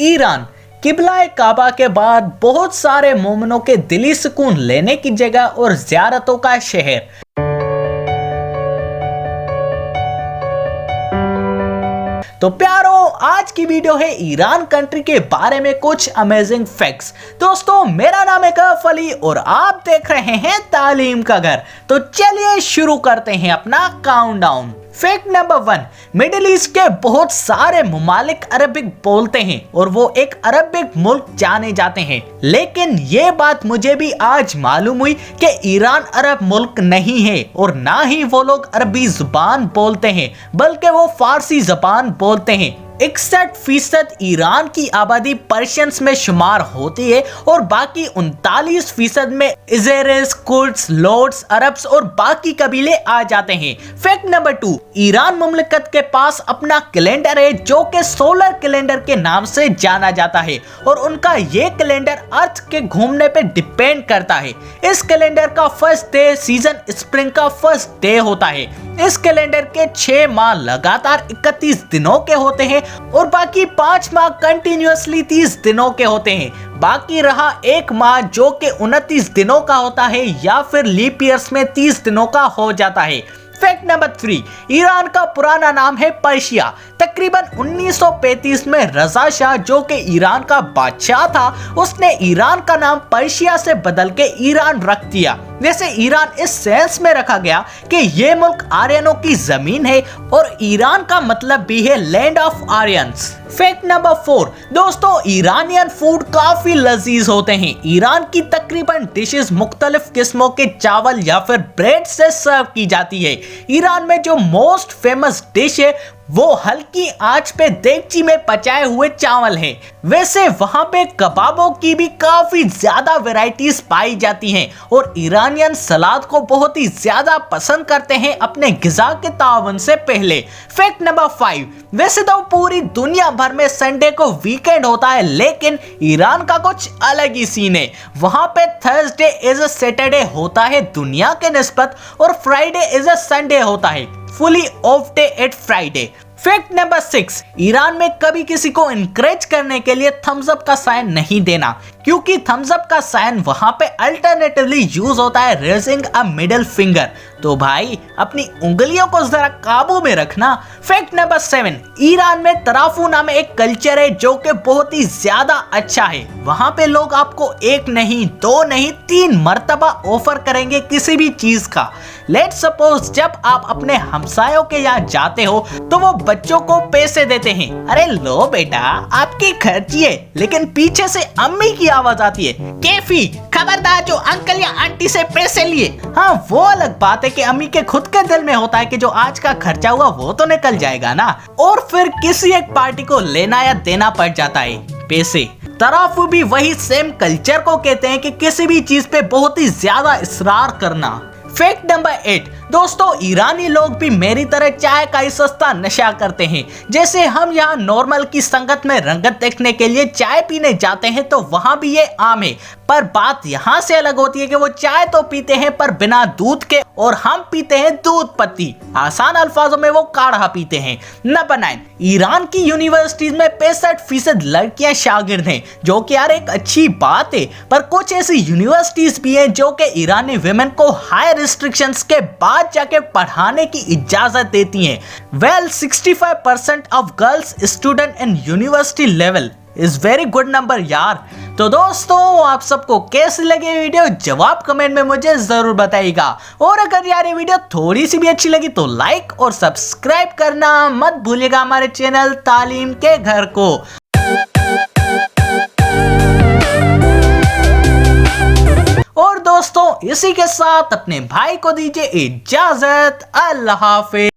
Iran किबला काबा के बाद बहुत सारे मोमिनों के दिली सुकून लेने की जगह और ज़ियारतों का शहर। तो प्यारो, आज की वीडियो है ईरान कंट्री के बारे में कुछ अमेजिंग फैक्ट्स। दोस्तों, मेरा नाम है कैफ अली और आप देख रहे हैं तालीम का घर। तो चलिए शुरू करते हैं अपना countdown. Fact number 1, middle east के बहुत सारे ममालिक अरबिक बोलते हैं और वो एक अरबिक मुल्क जाने जाते हैं, लेकिन ये बात मुझे भी आज मालूम हुई कि ईरान अरब मुल्क नहीं है और ना ही वो लोग अरबी जुबान बोलते हैं, बल्कि वो फारसी जुबान बोलते हैं। 61% ईरान की आबादी पर्शियंस में शुमार होती है और बाकी 39% में इज़ेरिस, कुर्द्स, लोड्स, अरब्स और बाकी कबीले आ जाते हैं। फैक्ट नंबर 2, ईरान मुमलिकत के पास अपना कैलेंडर है जो कि सोलर कैलेंडर के नाम से जाना जाता है और उनका ये कैलेंडर अर्थ के घूमने पे डिपेंड करता है। इस कैलेंडर का फर्स्ट डे सीजन स्प्रिंग का फर्स्ट डे होता है। इस कैलेंडर के 6 माह लगातार 31 दिनों के होते हैं और बाकी 5 माह कंटिन्यूअसली 30 दिनों के होते हैं। बाकी रहा 1 माह जो कि 29 दिनों का होता है या फिर लीप ईयर्स में 30 दिनों का हो जाता है। फैक्ट नंबर 3, ईरान का पुराना नाम है पर्शिया। तकरीबन 1935 में रजा शाह जो कि ईरान का बादशाह था, उसने ईरान का नाम पर्शिया से बदल के ईरान रख दिया। जैसे ईरान इस सेंस में रखा गया कि ये मुल्क आर्यनों की जमीन है और ईरान का मतलब भी है land of Aryans. Fact number 4, दोस्तों, ईरानियन फूड काफी लजीज होते हैं। ईरान की तकरीबन डिशेस मुख्तलिफ किस्मों के चावल या फिर ब्रेड से सर्व की जाती है। ईरान में जो मोस्ट फेमस डिश है वो हल्की आंच पे देगची में पचाए हुए चावल है। वैसे वहां पे कबाबों की भी काफी ज्यादा वैरायटीज पाई जाती हैं और ईरानियन सलाद को बहुत ही ज्यादा पसंद करते हैं अपने गिजा के तावन से पहले। फैक्ट नंबर 5, वैसे तो पूरी दुनिया भर में संडे को वीकेंड होता है, लेकिन ईरान का कुछ अलग ही सीन है। वहां पे थर्सडे इज अ सैटरडे होता है दुनिया के निस्बत और फ्राइडे इज अ संडे होता है, fully of day at Friday. Fact number 6, Iran में कभी किसी को इनकरेज करने के लिए थम्स अप का साइन नहीं देना, क्योंकि थम्स अप का साइन वहां पे अल्टरनेटिवली यूज होता है रेजिंग अ मिडिल फिंगर। तो भाई अपनी उंगलियों को जरा काबू में रखना। फैक्ट नंबर 7, ईरान में तराफू नाम एक कल्चर है जो कि बहुत ही ज्यादा अच्छा है। वहां पे लोग आपको 1 नहीं 2 नहीं 3 मर्तबा ऑफर करेंगे किसी भी चीज का। लेट्स सपोज जब आप अपने हमसायों के यहाँ जाते हो तो वो बच्चों को पैसे देते हैं, अरे लो बेटा आपकी खर्ची है, लेकिन पीछे से अम्मी की आवाज आती है, कैफी खबरदार जो अंकल या आंटी से पैसे लिए। हाँ, वो अलग बात है कि अम्मी के खुद के दिल में होता है कि जो आज का खर्चा हुआ वो तो निकल जाएगा ना, और फिर किसी एक पार्टी को लेना या देना पड़ जाता है पैसे। तराफू भी वही सेम कल्चर को कहते हैं कि किसी भी चीज पे बहुत ही ज्यादा इसरार करना। फैक्ट नंबर 8, दोस्तों, ईरानी लोग भी मेरी तरह चाय का ही सस्ता नशा करते हैं। जैसे हम यहाँ नॉर्मल की संगत में रंगत देखने के लिए चाय पीने जाते हैं तो वहाँ भी ये आम है, पर बात यहाँ से अलग होती है कि वो चाय तो पीते हैं पर बिना दूध के और हम पीते हैं दूध पत्ती। आसान अल्फाजों में वो काढ़ा पीते हैं। नंबर 9, ईरान की यूनिवर्सिटीज में 65% लड़कियां शागिर्द हैं, जो कि यार एक अच्छी बात है, पर कुछ ऐसी यूनिवर्सिटीज भी हैं जो कि ईरानी वुमेन को हाई रिस्ट्रिक्शंस के बाद जाके पढ़ाने की इजाजत देती हैं। Well 65% of girls student in university level is very good number यार। तो दोस्तों, आप सबको कैसी लगी वीडियो जवाब कमेंट में मुझे जरूर बताइएगा, और अगर यार ये वीडियो थोड़ी सी भी अच्छी लगी तो लाइक और सब्सक्राइब करना मत भूलिएगा हमारे चैनल तालीम के घर को। और दोस्तों, इसी के साथ अपने भाई को दीजिए इजाजत। अल्लाह हाफिज।